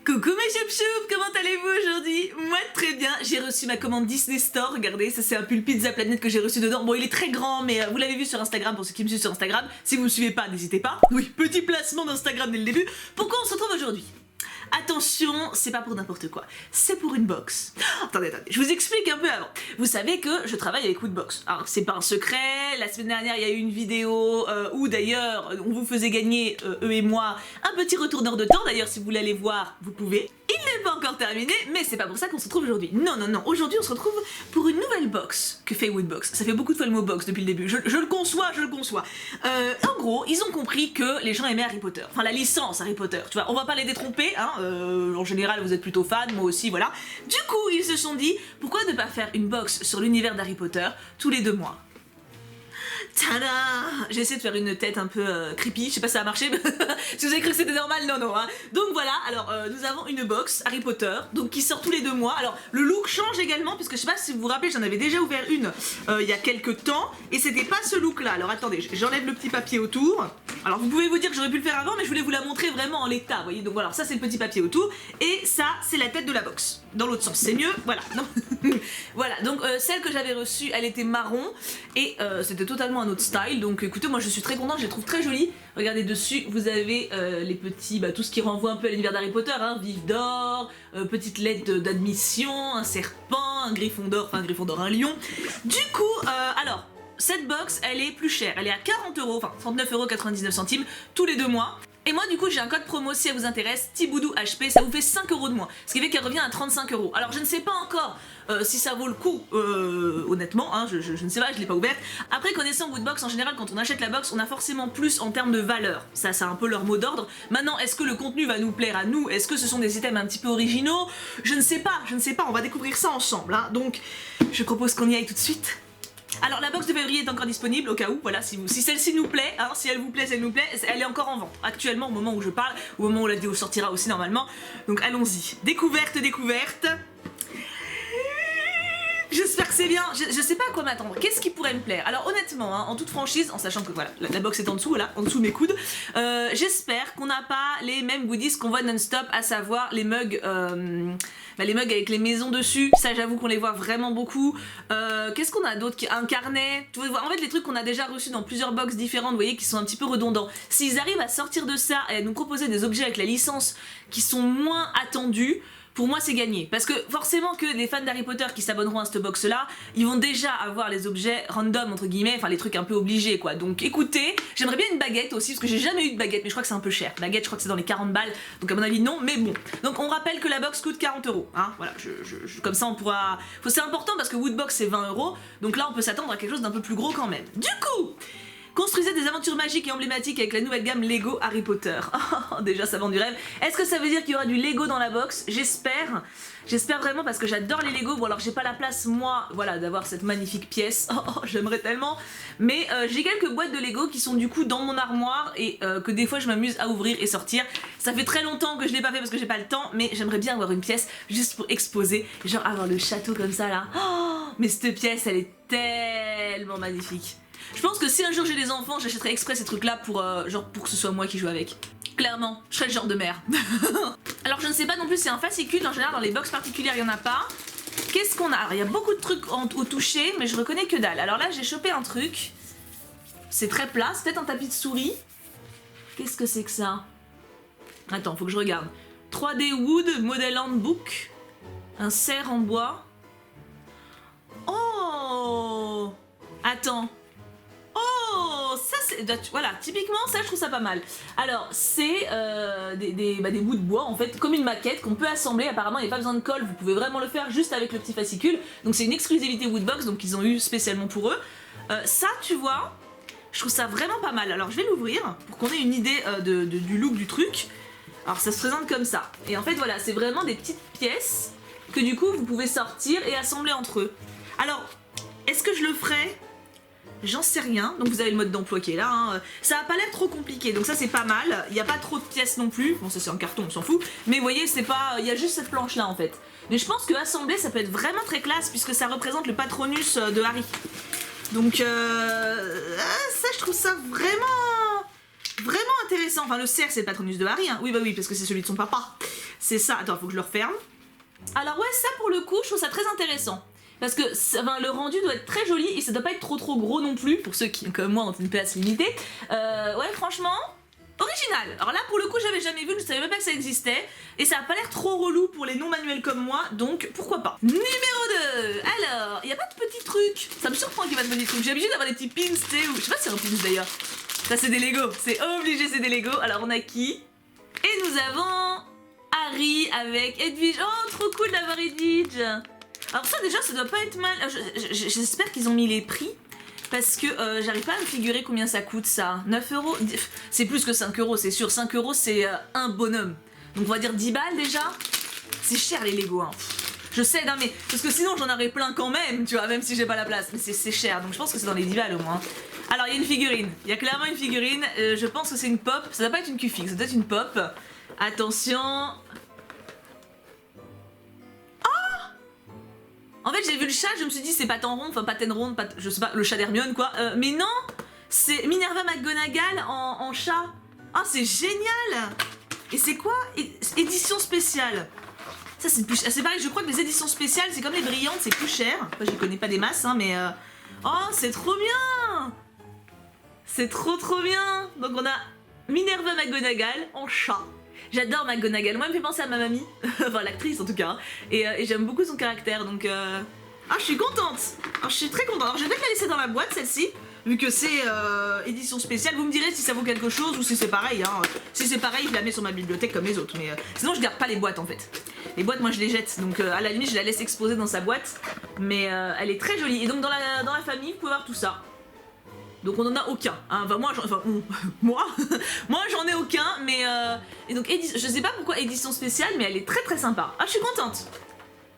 Coucou mes choup-choup, comment allez-vous aujourd'hui? Moi très bien, j'ai reçu ma commande Disney Store, regardez, ça c'est un pull Pizza Planet que j'ai reçu dedans. Bon il est très grand mais vous l'avez vu sur Instagram pour ceux qui me suivent sur Instagram. Si vous me suivez pas, n'hésitez pas. Oui, petit placement d'Instagram dès le début. Pourquoi on se retrouve aujourd'hui? Attention, c'est pas pour n'importe quoi, c'est pour une box. Attendez, je vous explique un peu avant. Vous savez que je travaille avec Woodbox. Alors c'est pas un secret, la semaine dernière il y a eu une vidéo où d'ailleurs on vous faisait gagner, eux et moi, un petit retourneur de temps. D'ailleurs si vous voulez aller voir, vous pouvez. Il n'est pas encore terminé, mais c'est pas pour ça qu'on se retrouve aujourd'hui. Non, non, non, aujourd'hui on se retrouve pour une nouvelle box que fait Woodbox. Ça fait beaucoup de fois le mot box depuis le début, je le conçois, je le conçois. En gros, ils ont compris que les gens aimaient Harry Potter, enfin la licence Harry Potter, tu vois, on va pas les détromper, hein, en général vous êtes plutôt fan, moi aussi, voilà. Du coup, ils se sont dit, pourquoi ne pas faire une box sur l'univers d'Harry Potter tous les 2 mois? Tada! J'ai essayé de faire une tête un peu creepy, je sais pas si ça a marché, si vous avez cru que c'était normal, non, non, hein. Donc voilà, alors nous avons une box Harry Potter, donc qui sort tous les 2 mois. Alors le look change également, puisque je sais pas si vous vous rappelez, j'en avais déjà ouvert une il y a quelques temps, et c'était pas ce look là. Alors attendez, j'enlève le petit papier autour. Alors vous pouvez vous dire que j'aurais pu le faire avant, mais je voulais vous la montrer vraiment en l'état, vous voyez. Donc voilà, ça c'est le petit papier autour, et ça c'est la tête de la box. Dans l'autre sens, c'est mieux, voilà. Voilà, donc celle que j'avais reçue, elle était marron, et c'était totalement un autre style, donc écoutez, moi je suis très contente, je les trouve très jolies. Regardez dessus, vous avez les petits, tout ce qui renvoie un peu à l'univers d'Harry Potter, hein, Vif d'or, petite lettre d'admission, un serpent, un griffon d'or, un lion. Du coup, alors, cette box, elle est plus chère, elle est à 40 €, enfin 39,99 € tous les 2 mois. Et moi du coup j'ai un code promo si elle vous intéresse, Tiboudou HP, ça vous fait 5 € de moins, ce qui fait qu'elle revient à 35 €. Alors je ne sais pas encore si ça vaut le coup, honnêtement, hein, je ne sais pas, je l'ai pas ouverte. Après, connaissant Woodbox, en général quand on achète la box, on a forcément plus en termes de valeur, ça c'est un peu leur mot d'ordre. Maintenant, est-ce que le contenu va nous plaire à nous? Est-ce que ce sont des items un petit peu originaux? Je ne sais pas, on va découvrir ça ensemble, hein. Donc je propose qu'on y aille tout de suite. Alors la box de février est encore disponible au cas où, voilà, si celle-ci nous plaît, hein, si elle vous plaît, elle est encore en vente actuellement au moment où je parle, au moment où la vidéo sortira aussi normalement, donc allons-y. Découverte. J'espère que c'est bien, je sais pas à quoi m'attendre, qu'est-ce qui pourrait me plaire? Alors honnêtement, hein, en toute franchise, en sachant que voilà, la box est en dessous, voilà, en dessous de mes coudes, j'espère qu'on n'a pas les mêmes goodies qu'on voit non-stop, à savoir les mugs, les mugs avec les maisons dessus, ça j'avoue qu'on les voit vraiment beaucoup. Qu'est-ce qu'on a d'autre? Un carnet, tu vois, en fait les trucs qu'on a déjà reçus dans plusieurs box différentes, vous voyez, qui sont un petit peu redondants. S'ils arrivent à sortir de ça et à nous proposer des objets avec la licence qui sont moins attendus, pour moi c'est gagné, parce que forcément que les fans d'Harry Potter qui s'abonneront à cette box là, ils vont déjà avoir les objets random entre guillemets, enfin les trucs un peu obligés quoi. Donc écoutez, j'aimerais bien une baguette aussi, parce que j'ai jamais eu de baguette, mais je crois que c'est un peu cher. Baguette je crois que c'est dans les 40 balles, donc à mon avis non, mais bon. Donc on rappelle que la box coûte 40 €, hein, voilà, comme ça on pourra... C'est important parce que Woodbox c'est 20 €, donc là on peut s'attendre à quelque chose d'un peu plus gros quand même. Du coup, construisez des aventures magiques et emblématiques avec la nouvelle gamme Lego Harry Potter. Oh, déjà ça vend du rêve. Est-ce que ça veut dire qu'il y aura du Lego dans la box? J'espère. J'espère vraiment parce que j'adore les Lego. Bon alors j'ai pas la place moi, voilà, d'avoir cette magnifique pièce. Oh, j'aimerais tellement. Mais j'ai quelques boîtes de Lego qui sont du coup dans mon armoire et que des fois je m'amuse à ouvrir et sortir. Ça fait très longtemps que je l'ai pas fait parce que j'ai pas le temps, mais j'aimerais bien avoir une pièce juste pour exposer. Genre avoir le château comme ça là. Oh, mais cette pièce elle est tellement magnifique. Je pense que si un jour j'ai des enfants, j'achèterai exprès ces trucs là pour genre pour que ce soit moi qui joue avec. Clairement, je serais le genre de mère. Alors je ne sais pas non plus si c'est un fascicule, en général dans les box particulières il n'y en a pas. Qu'est-ce qu'on a? Alors il y a beaucoup de trucs au toucher, mais je reconnais que dalle. Alors là j'ai chopé un truc, c'est très plat, c'est peut-être un tapis de souris. Qu'est-ce que c'est que ça? Attends, faut que je regarde. 3D Wood Model Handbook, un cerf en bois. Oh! Attends. Oh, ça c'est... Voilà, typiquement ça je trouve ça pas mal. Alors c'est des bouts de bois en fait, comme une maquette qu'on peut assembler. Apparemment il n'y a pas besoin de colle, vous pouvez vraiment le faire juste avec le petit fascicule. Donc c'est une exclusivité Woodbox, donc ils ont eu spécialement pour eux. Ça tu vois, je trouve ça vraiment pas mal. Alors je vais l'ouvrir pour qu'on ait une idée du look du truc. Alors ça se présente comme ça. Et en fait voilà, c'est vraiment des petites pièces que du coup vous pouvez sortir et assembler entre eux. Alors, est-ce que je le ferai? J'en sais rien, donc vous avez le mode d'emploi qui est là, hein. Ça a pas l'air trop compliqué, donc ça c'est pas mal, il n'y a pas trop de pièces non plus, bon ça c'est en carton, on s'en fout, mais vous voyez c'est pas, il y a juste cette planche là en fait. Mais je pense que assembler ça peut être vraiment très classe puisque ça représente le Patronus de Harry. Donc ça je trouve ça vraiment intéressant, enfin le cerf c'est le Patronus de Harry, hein. Oui bah oui parce que c'est celui de son papa. c'est ça. Attends, faut que je le referme. Alors ouais, ça pour le coup, je trouve ça très intéressant. Parce que le rendu doit être très joli et ça doit pas être trop gros non plus, pour ceux qui, comme moi, ont une place limitée. Ouais, franchement, original. Alors là, pour le coup, j'avais jamais vu, je savais même pas que ça existait. Et ça a pas l'air trop relou pour les non-manuels comme moi, donc pourquoi pas. Numéro 2. Alors, il y a pas de petits trucs. Ça me surprend qu'il y ait pas de petits trucs. J'ai l'habitude d'avoir des petits pins, tu sais, ou je sais pas si c'est un pins d'ailleurs. Ça, c'est des Lego. C'est obligé, c'est des Lego. Alors, on a qui? Et nous avons Harry avec Edwige. Oh, trop cool d'avoir Edwige. Alors ça déjà ça doit pas être mal, j'espère qu'ils ont mis les prix parce que j'arrive pas à me figurer combien ça coûte ça. 9 €, c'est plus que 5 €, c'est sûr, 5 € c'est un bonhomme. Donc on va dire 10 balles déjà, c'est cher les Lego hein. Je sais, non mais, parce que sinon j'en aurais plein quand même, tu vois, même si j'ai pas la place, mais c'est cher, donc je pense que c'est dans les 10 balles au moins. Alors il y a une figurine, il y a clairement une figurine, je pense que c'est une pop, ça doit pas être une Q-Fix, ça doit être une pop. Attention... En fait, j'ai vu le chat, je me suis dit c'est pas tant rond, enfin pas ronde, je sais pas, le chat d'Hermione quoi. Mais non, c'est Minerva McGonagall en chat. Ah, c'est génial. Et c'est quoi? Édition spéciale. Ça c'est plus, c'est pareil, je crois que les éditions spéciales, c'est comme les brillantes, c'est plus cher. Enfin, j'y connais pas des masses, hein, mais oh, c'est trop bien. C'est trop bien. Donc on a Minerva McGonagall en chat. J'adore McGonagall, moi elle me fait penser à ma mamie, enfin l'actrice en tout cas, et j'aime beaucoup son caractère, donc ah je suis contente, alors je suis très contente, alors je vais peut-être la laisser dans la boîte celle-ci, vu que c'est édition spéciale, vous me direz si ça vaut quelque chose ou si c'est pareil, hein. Si c'est pareil je la mets sur ma bibliothèque comme les autres, mais sinon je garde pas les boîtes en fait. Les boîtes moi je les jette, donc à la limite je la laisse exposer dans sa boîte, mais elle est très jolie, et donc dans la famille vous pouvez voir tout ça. Donc on en a aucun, hein. Enfin moi j'en ai aucun, mais et donc je sais pas pourquoi édition spéciale, mais elle est très sympa. Ah je suis contente.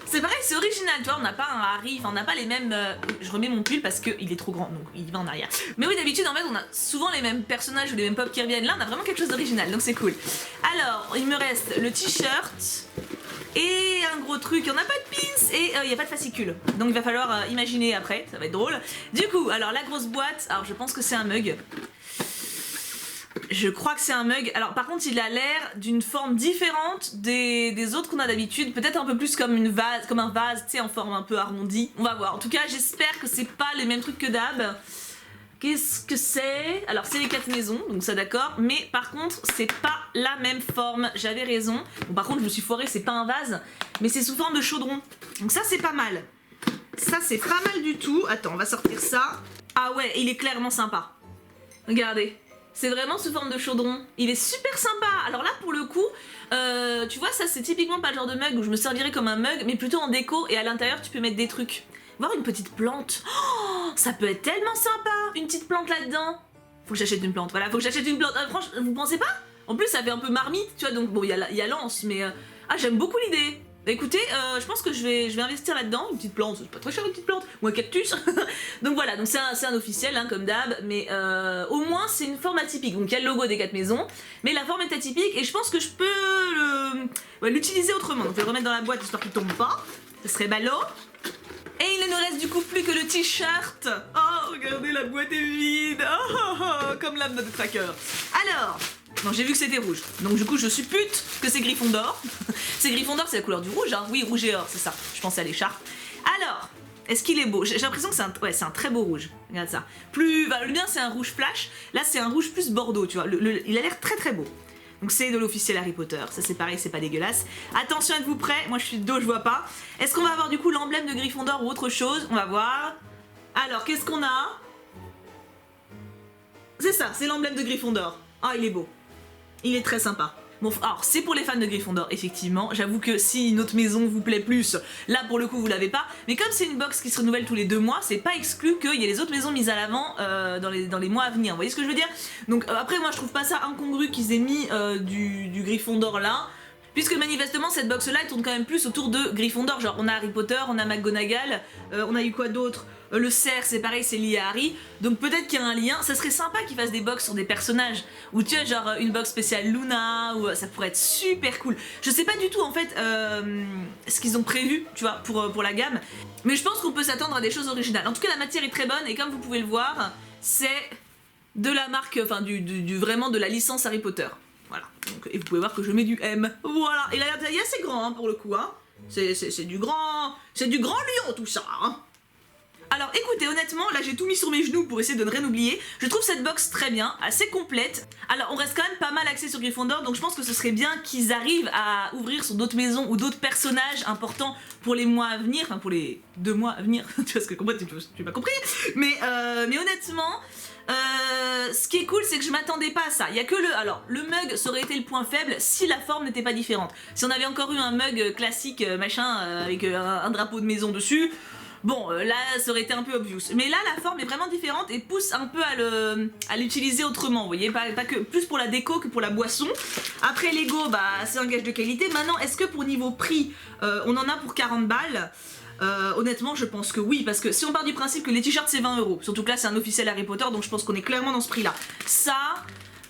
C'est pareil, c'est original, tu vois, on n'a pas un Harry, enfin on n'a pas les mêmes... je remets mon pull parce qu'il est trop grand, donc il va en arrière. Mais oui, d'habitude, en fait, on a souvent les mêmes personnages ou les mêmes pop qui reviennent. Là, on a vraiment quelque chose d'original, donc c'est cool. Alors, il me reste le t-shirt et un gros truc, on n'a pas de pins et il n'y a pas de fascicule. Donc il va falloir imaginer après, ça va être drôle. Du coup, alors la grosse boîte, alors je pense que c'est un mug. Je crois que c'est un mug. Alors par contre il a l'air d'une forme différente des autres qu'on a d'habitude. Peut-être un peu plus comme un vase, tu sais, en forme un peu arrondie. On va voir. En tout cas j'espère que c'est pas les mêmes trucs que d'hab. Qu'est-ce que c'est? Alors c'est les 4 maisons, donc ça d'accord. Mais par contre c'est pas la même forme. J'avais raison. Bon par contre je me suis foirée, c'est pas un vase. Mais c'est sous forme de chaudron. Donc ça c'est pas mal. Ça c'est pas mal du tout. Attends, on va sortir ça. Ah ouais, il est clairement sympa. Regardez. C'est vraiment sous forme de chaudron. Il est super sympa. Alors là, pour le coup, tu vois, ça c'est typiquement pas le genre de mug où je me servirais comme un mug, mais plutôt en déco et à l'intérieur tu peux mettre des trucs. Voir une petite plante. Oh, ça peut être tellement sympa. Une petite plante là-dedans. Faut que j'achète une plante. Voilà, faut que j'achète une plante. Franchement, vous pensez pas? En plus, ça fait un peu marmite, tu vois. Donc bon, il y a l'anse, mais ah, j'aime beaucoup l'idée. Bah, écoutez, je pense que je vais investir là-dedans, une petite plante, c'est pas très cher une petite plante, ou un cactus. Donc voilà, donc c'est un officiel hein, comme d'hab, mais au moins c'est une forme atypique. Donc il y a le logo des 4 maisons, mais la forme est atypique et je pense que je peux l'utiliser autrement. Donc je vais le remettre dans la boîte histoire qu'il tombe pas, ce serait ballot. Et il ne nous reste du coup plus que le t-shirt. Oh, regardez, la boîte est vide. Comme l'âme de notre tracker. Alors... Non, j'ai vu que c'était rouge. Donc du coup, je suppute que c'est Gryffondor. C'est Gryffondor, c'est la couleur du rouge, hein. Oui, rouge et or, c'est ça. Je pensais à l'écharpe. Alors, est-ce qu'il est beau? J'ai l'impression que c'est un très beau rouge. Regarde ça. Le mien, c'est un rouge flash. Là, c'est un rouge plus bordeaux, tu vois. Il a l'air très beau. Donc c'est de l'officiel Harry Potter. Ça, c'est pareil, c'est pas dégueulasse. Attention, êtes-vous prêts? Moi, je suis de dos, je vois pas. Est-ce qu'on va avoir du coup l'emblème de Gryffondor ou autre chose? On va voir. Alors, qu'est-ce qu'on a? C'est ça, c'est l'emblème de Gryffondor. Ah, il est beau. Il est très sympa. Bon, alors c'est pour les fans de Gryffondor, effectivement. J'avoue que si une autre maison vous plaît plus, là pour le coup vous l'avez pas. Mais comme c'est une box qui se renouvelle tous les 2 mois, c'est pas exclu qu'il y ait les autres maisons mises à l'avant dans les mois à venir. Vous voyez ce que je veux dire? Donc après moi je trouve pas ça incongru qu'ils aient mis du Gryffondor là. Puisque manifestement cette box là elle tourne quand même plus autour de Gryffondor. Genre on a Harry Potter, on a McGonagall, on a eu quoi d'autre? Le cerf c'est pareil, c'est lié à Harry. Donc peut-être qu'il y a un lien. Ça serait sympa qu'ils fassent des box sur des personnages. Ou tu vois genre une box spéciale Luna, ou ça pourrait être super cool. Je sais pas du tout en fait ce qu'ils ont prévu, tu vois, pour la gamme. Mais je pense qu'on peut s'attendre à des choses originales. En tout cas la matière est très bonne et comme vous pouvez le voir, c'est de la marque, enfin vraiment de la licence Harry Potter. voilà. Donc, et vous pouvez voir que je mets du M, voilà. Et là, il est assez grand, hein, pour le coup, hein. C'est du grand lion, tout ça, hein. Alors écoutez, honnêtement, là j'ai tout mis sur mes genoux pour essayer de ne rien oublier. Je trouve cette box très bien, assez complète. Alors on reste quand même pas mal axé sur Gryffondor, donc je pense que ce serait bien qu'ils arrivent à ouvrir sur d'autres maisons ou d'autres personnages importants pour les mois à venir, enfin pour les 2 mois à venir, tu vois ce que tu m'as compris. Mais honnêtement, ce qui est cool, c'est que je m'attendais pas à ça. Il y a que le mug, ça aurait été le point faible si la forme n'était pas différente. Si on avait encore eu un mug classique, machin, avec un drapeau de maison dessus, bon, là, ça aurait été un peu obvious. Mais là, la forme est vraiment différente et pousse un peu à l'utiliser autrement, vous voyez, pas que plus pour la déco que pour la boisson. Après, Lego, bah, c'est un gage de qualité. Maintenant, est-ce que pour niveau prix, on en a pour 40 balles? Honnêtement, je pense que oui, parce que si on part du principe que les t-shirts c'est 20 €, surtout que là c'est un officiel Harry Potter, donc je pense qu'on est clairement dans ce prix-là. Ça,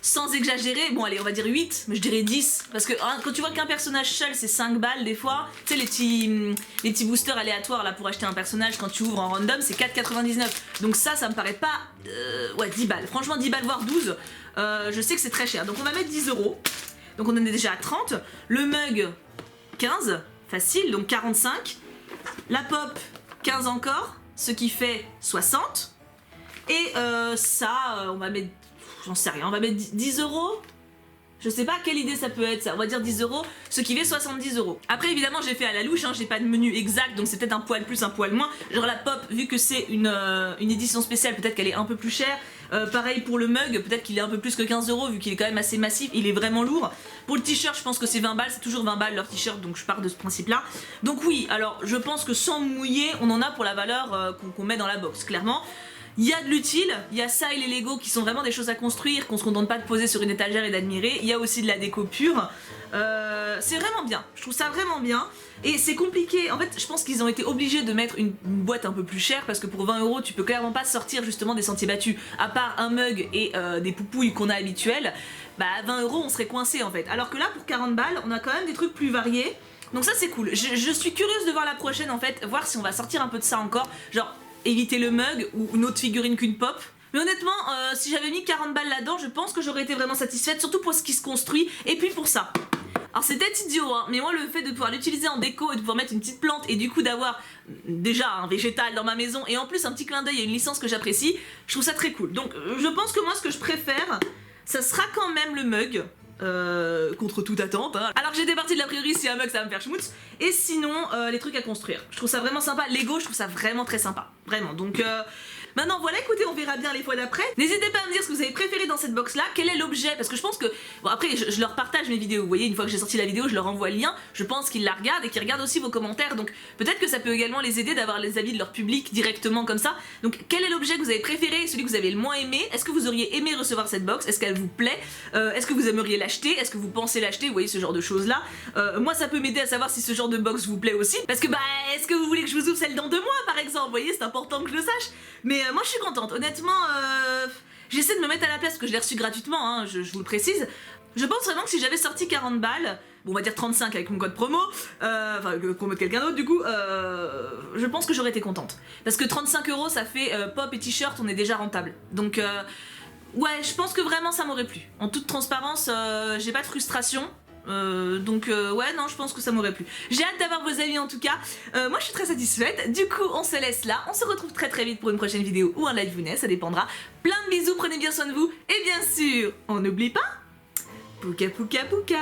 sans exagérer, bon allez, on va dire 8, mais je dirais 10, parce que hein, quand tu vois qu'un personnage seul c'est 5 balles des fois, tu sais les petits boosters aléatoires là pour acheter un personnage quand tu ouvres en random, c'est 4,99. Donc ça me paraît pas... ouais, 10 balles, franchement 10 balles voire 12, je sais que c'est très cher, donc on va mettre 10 €. Donc on en est déjà à 30, le mug 15, facile, donc 45. La pop, 15 encore, ce qui fait 60. Et ça, on va mettre, j'en sais rien, on va mettre 10 €. Je sais pas quelle idée ça peut être ça, on va dire 10 €, ce qui fait 70 €. Après évidemment j'ai fait à la louche, hein, j'ai pas de menu exact, donc c'est peut-être un poil plus, un poil moins. Genre la pop, vu que c'est une édition spéciale, peut-être qu'elle est un peu plus chère. Pareil pour le mug, peut-être qu'il est un peu plus que 15 €, vu qu'il est quand même assez massif, il est vraiment lourd. Pour le t-shirt, je pense que c'est 20 balles, c'est toujours 20 balles leur t-shirt, donc je pars de ce principe-là. Donc oui, alors je pense que sans mouiller, on en a pour la valeur qu'on met dans la box, clairement. Il y a de l'utile, il y a ça et les Lego qui sont vraiment des choses à construire, qu'on se contente pas de poser sur une étagère et d'admirer. Il y a aussi de la déco pure. C'est vraiment bien, je trouve ça vraiment bien. Et c'est compliqué, en fait je pense qu'ils ont été obligés de mettre une boîte un peu plus chère parce que pour 20 € tu peux clairement pas sortir justement des sentiers battus. À part un mug et des poupouilles qu'on a habituelles, bah à 20 € on serait coincé en fait. Alors que là pour 40 balles on a quand même des trucs plus variés. Donc ça c'est cool, je suis curieuse de voir la prochaine en fait, voir si on va sortir un peu de ça encore. Genre éviter le mug ou une autre figurine qu'une pop. Mais honnêtement, si j'avais mis 40 balles là-dedans, je pense que j'aurais été vraiment satisfaite, surtout pour ce qui se construit, et puis pour ça. Alors c'est peut-être idiot, hein, mais moi le fait de pouvoir l'utiliser en déco et de pouvoir mettre une petite plante et du coup d'avoir déjà un végétal dans ma maison et en plus un petit clin d'œil et une licence que j'apprécie, je trouve ça très cool. Donc je pense que moi ce que je préfère, ça sera quand même le mug. Contre toute attente, hein. Alors j'ai des parties de l'a priori, si un mug ça va me faire schmutz. Et sinon les trucs à construire, je trouve ça vraiment sympa. Lego je trouve ça vraiment très sympa, vraiment. Donc maintenant voilà, écoutez, on verra bien les fois d'après. N'hésitez pas à me dire ce que vous avez préféré dans cette box là, quel est l'objet, parce que je pense que, bon après je leur partage mes vidéos, vous voyez, une fois que j'ai sorti la vidéo je leur envoie le lien, je pense qu'ils la regardent et qu'ils regardent aussi vos commentaires, donc peut-être que ça peut également les aider d'avoir les avis de leur public directement comme ça. Donc quel est l'objet que vous avez préféré et celui que vous avez le moins aimé? Est-ce que vous auriez aimé recevoir cette box? Est-ce qu'elle vous plaît? Est-ce que vous aimeriez l'acheter? Est-ce que vous pensez l'acheter? Vous voyez, ce genre de choses là. Moi ça peut m'aider à savoir si ce genre de box vous plaît aussi, parce que bah est-ce que vous voulez que je vous ouvre celle dans 2 mois par exemple? Vous voyez, c'est important que je le sache. Mais moi je suis contente, honnêtement, j'essaie de me mettre à la place parce que je l'ai reçu gratuitement, hein, je vous le précise. Je pense vraiment que si j'avais sorti 40 balles, bon on va dire 35 avec mon code promo, enfin qu'on mette quelqu'un d'autre du coup, je pense que j'aurais été contente. Parce que 35 € ça fait pop et t-shirt, on est déjà rentable. Donc ouais, je pense que vraiment ça m'aurait plu. En toute transparence, j'ai pas de frustration. Ouais non, je pense que ça m'aurait plu. J'ai hâte d'avoir vos avis en tout cas. Moi je suis très satisfaite. Du coup on se laisse là. On se retrouve très très vite pour une prochaine vidéo ou un live Vounet, ça dépendra. Plein de bisous, prenez bien soin de vous. Et bien sûr, on n'oublie pas, pouka pouka pouka.